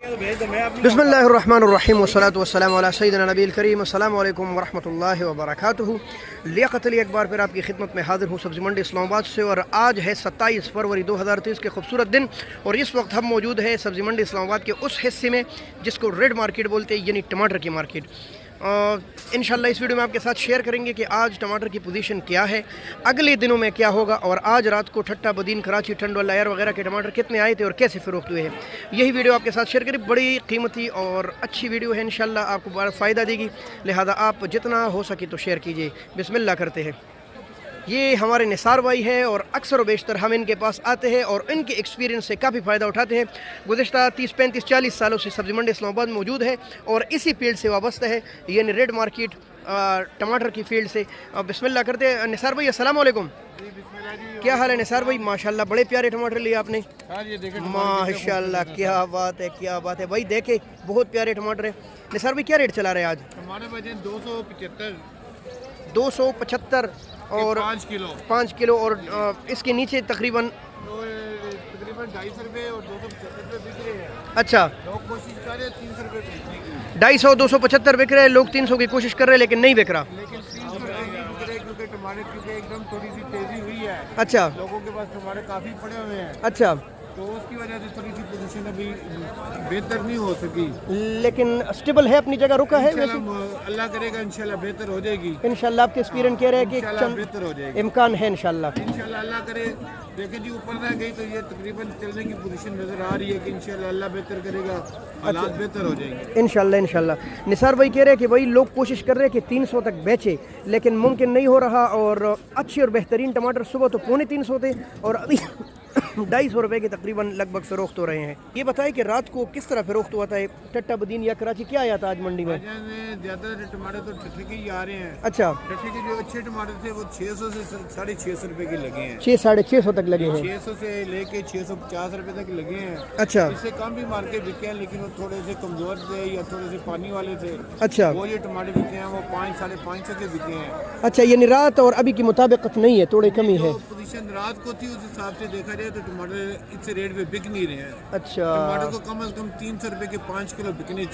बिस्मिल्लाहिर्रहमानिर्रहीम वस्सलातु वस्सलामु अला सय्यिदिना नबील करीम। अस्सलामु अलैकुम वरहमतुल्लाहि वबरकातुहू। लियाकत अली एक बार फिर आपकी खिदमत में हाजिर हूँ सब्ज़ी मंडी इस्लामाबाद से। और आज है 27 फरवरी 2023 के खूबसूरत दिन और इस वक्त हम मौजूद है सब्ज़ी मंडी इस्लामाबाद के उस हिस्से में जिसको रेड मार्केट बोलते हैं, यानी टमाटर की मार्केट। इंशाल्लाह इस वीडियो में आपके साथ शेयर करेंगे कि आज टमाटर की पोजीशन क्या है, अगले दिनों में क्या होगा, और आज रात को ठट्टा बदीन कराची ठंड वाला एयर वगैरह के टमाटर कितने आए थे और कैसे फ़रोख्त हुए हैं। यही वीडियो आपके साथ शेयर करें। बड़ी कीमती और अच्छी वीडियो है, इंशाल्लाह आपको बड़ा फ़ायदा देगी, लिहाजा आप जितना हो सके तो शेयर कीजिए। बिस्मिल्लाह करते हैं। ये हमारे निसार भाई है और अक्सर व बेशतर हम इनके पास आते हैं और इनके एक्सपीरियंस से काफ़ी फ़ायदा उठाते हैं। गुज़िश्ता 30, 35, 40 सालों से सब्ज़ी मंडी इस्लामाबाद में मौजूद है और इसी फील्ड से वाबस्ता है, यानी रेड मार्केट टमाटर की फील्ड से। बिस्मिल्लाह करते हैं। निसार भाई अस्सलाम वालेकुम। क्या हाल है निसार भाई? माशाल्लाह बड़े प्यारे टमाटर लिए आपने। माशाल्लाह, क्या बात है, क्या बात है भाई। देखे बहुत प्यारे टमाटर है। निसार भाई क्या रेट चला रहे हैं आज? हमारे वजन 275 और 5 किलो और इसके नीचे तकरीबन 250 रुपये और 275 रुपये बिक रहे हैं। अच्छा, लोग कोशिश कर रहे हैं 300 रुपये बेचने की। 250 275 बिक रहे हैं, लोग 300 की कोशिश कर रहे हैं लेकिन नहीं बिक रहा। लेकिन 300 रुपये नहीं बिक रहे क्योंकि टमाटर क्योंकि एकदम थोड़ी सी तेजी हुई है। अच्छा, लोगों के पास टमाटर काफ़ी पड़े हुए हैं, अच्छा, तो उसकी वजह से थोड़ी सी पोजीशन अभी बेहतर नहीं हो सकी। लेकिन स्टेबल है, अपनी जगह रुका है वैसे। इंशाल्लाह अल्लाह करेगा इंशाल्लाह बेहतर हो जाएगी। इंशाल्लाह आपके एक्सपीरियंस कह रहे हैं कि इंशाल्लाह बेहतर हो जाएगी, इम्कान है इंशाल्लाह। इंशाल्लाह अल्लाह करे। देखें जी ऊपर ना गई तो ये तकरीबन चलने की पोजीशन नज़र आ रही है कि इंशाल्लाह अल्लाह बेहतर करेगा, हालात बेहतर हो जाएंगे इंशाल्लाह इंशाल्लाह। निसार भाई कह रहे हैं कि भाई लोग कोशिश कर रहे हैं कि 300 तक बेचे लेकिन मुमकिन नहीं हो रहा, और अच्छे और बेहतरीन टमाटर सुबह तो 350 थे और अभी 250 रुपये के तकरीबन लगभग फ़रोख्त हो रहे हैं। ये बताएं कि रात को किस तरह फ़रोख्त हुआ था टट्टा बदीन या कराची, क्या आया था आज मंडी में? ज़्यादा टमाटर तो ठट्ठे के ही आ रहे हैं। अच्छा, ठट्ठे के जो अच्छे टमाटर थे वो 600 से 650 रुपये के लगे हैं। 600 साढ़े 600 तक लगे हैं। 600 से लेके 650 रुपये तक लगे हैं। अच्छा, इससे कम भी मार्केट बिके हैं लेकिन वो थोड़े से कमज़ोर थे या थोड़े से पानी वाले थे। अच्छा, वो ये टमाटर बिके हैं वो 500 साढ़े 500 के बिके हैं। अच्छा, यानी रात और अभी की मुताबिकत नहीं है, थोड़ी कमी है। पोजीशन रात को थी उस हिसाब से देखा जाए तो टमाटर इस रेट पे बिक नहीं रहे हैं। अच्छा, टमाटर को कम से कम 300 रुपए के 5 किलो बिकने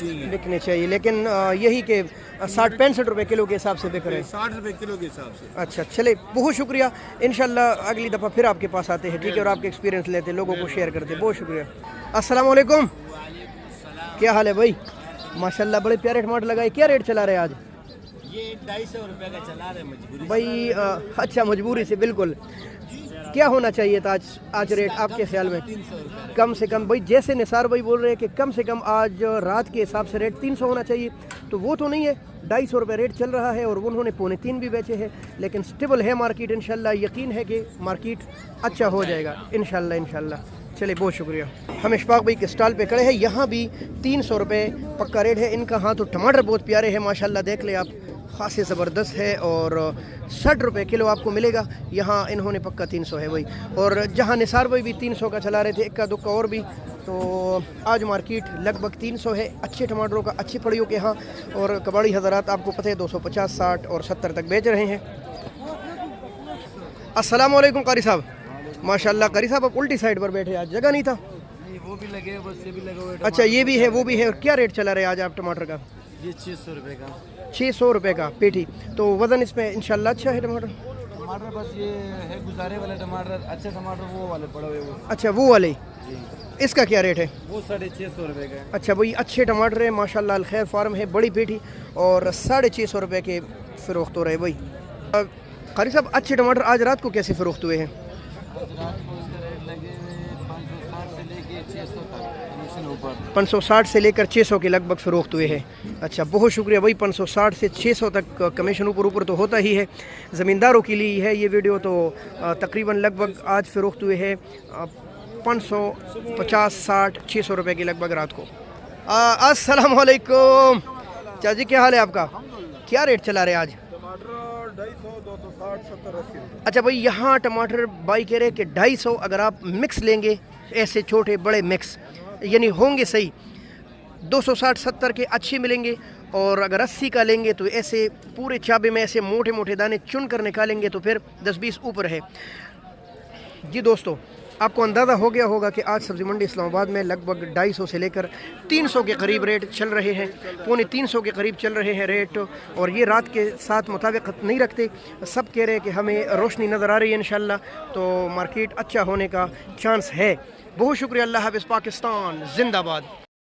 चाहिए, लेकिन यही के 60-65 रुपए किलो के हिसाब से बिक रहे हैं। 60 रुपए किलो के हिसाब से। अच्छा, चले बहुत शुक्रिया। इंशाल्लाह अगली दफ़ा फिर आपके पास आते हैं, ठीक है, और आपके एक्सपीरियंस लेते, लोगों को शेयर करते। बहुत शुक्रिया। अस्सलाम वालेकुम। क्या हाल है भाई? माशाल्लाह बड़े प्यारे टमाटर लगाए। क्या रेट चला रहे हैं आज? ये 250 रुपये का चला रहे मजबूरी भाई अच्छा, मजबूरी से बिल्कुल। क्या होना चाहिए था आज रेट आपके ख्याल में? 300 रुपये कम से कम भाई, जैसे निसार भाई बोल रहे हैं कि कम से कम आज रात के हिसाब से रेट 300 होना चाहिए, तो वो तो नहीं है। 250 रुपये रेट चल रहा है और उन्होंने 3.25 भी बेचे हैं, लेकिन स्टेबल है मार्केट। इंशाल्लाह यकीन है कि मार्केट अच्छा हो जाएगा इंशाल्लाह इंशाल्लाह। चलिए बहुत शुक्रिया। हम इशफाक भाई के स्टॉल पे खड़े हैं, यहाँ भी 300 रुपये पक्का रेट है इनका। हाँ, तो टमाटर बहुत प्यारे हैं माशाल्लाह, देख ले आप, खासे ज़बरदस्त है और 60 रुपये किलो आपको मिलेगा। यहाँ इन्होंने पक्का 300 है भाई, और जहाँ निसार भाई भी 300 का चला रहे थे, इक्का दुक्का और भी, तो आज मार्केट लगभग 300 है अच्छे टमाटरों का, अच्छी फड़ियों के यहाँ। और कबाड़ी हज़रात आपको पता है 250, 60 और 70 तक बेच रहे हैं। अस्सलाम वालेकुम कारी साहब। माशाल्लाह कारी साहब आप उल्टी साइड पर बैठे, आज जगह नहीं था? नहीं, वो भी लगे हैं, बस ये भी लगे हुए। अच्छा, ये भी है वो भी है। और क्या रेट चला रहे आज आप टमाटर का? ये 600 रुपये का। 600 रुपये का पेटी। तो वज़न इसमें इंशाल्लाह अच्छा है टमाटर? टमाटर बस ये है गुजारे वाले टमाटर, अच्छे टमाटर वो वाले पड़े हुए वो। अच्छा, वो वाले। इसका क्या रेट है? वो 650 रुपये का है। अच्छा भाई, अच्छे टमाटर है माशाल्लाह, अलखैर फार्म है, बड़ी पेटी, और 650 रुपये के फ़रोख्त हो रहे हैं भाई। कारी साहब अच्छे टमाटर आज रात को कैसे फ़रोख्त हुए हैं? आज रात को इसका रेट लगे हुए 560 से लेके 600 तक, कमीशन ऊपर 560 से लेकर 600 के लगभग फ़रोख्त हुए हैं। अच्छा, बहुत शुक्रिया भाई। 560 से 600 तक कमीशन ऊपर तो होता ही है, ज़मींदारों के लिए है ये वीडियो। तो तकरीबन लगभग आज फ़रोख्त हुए हैं 550, 60, 600 रुपये के लगभग रात को। अस्सलाम वालेकुम चाची, क्या हाल है आपका? क्या रेट चला रहे आज? टमाटर 250, 260, 70, 80। अच्छा भाई, यहाँ टमाटर भाई कह रहे हैं कि 250 अगर आप मिक्स लेंगे, ऐसे छोटे बड़े मिक्स यानी होंगे सही, 260, 70 के अच्छे मिलेंगे, और अगर 80 का लेंगे तो ऐसे पूरे चाबे में ऐसे मोटे मोटे दाने चुन कर निकालेंगे तो फिर 10-20 ऊपर है। जी दोस्तों, آپ کو اندازہ ہو گیا ہوگا کہ آج سبزی منڈی اسلام آباد میں لگ بھگ 250 سے لے کر 300 کے قریب ریٹ چل رہے ہیں، 250 کے قریب چل رہے ہیں ریٹ، اور یہ رات کے ساتھ مطابقت نہیں رکھتے. سب کہہ رہے ہیں کہ ہمیں روشنی نظر آ رہی ہے انشاءاللہ، تو مارکیٹ اچھا ہونے کا چانس ہے. بہت شکریہ. اللہ حافظ. پاکستان زندہ باد.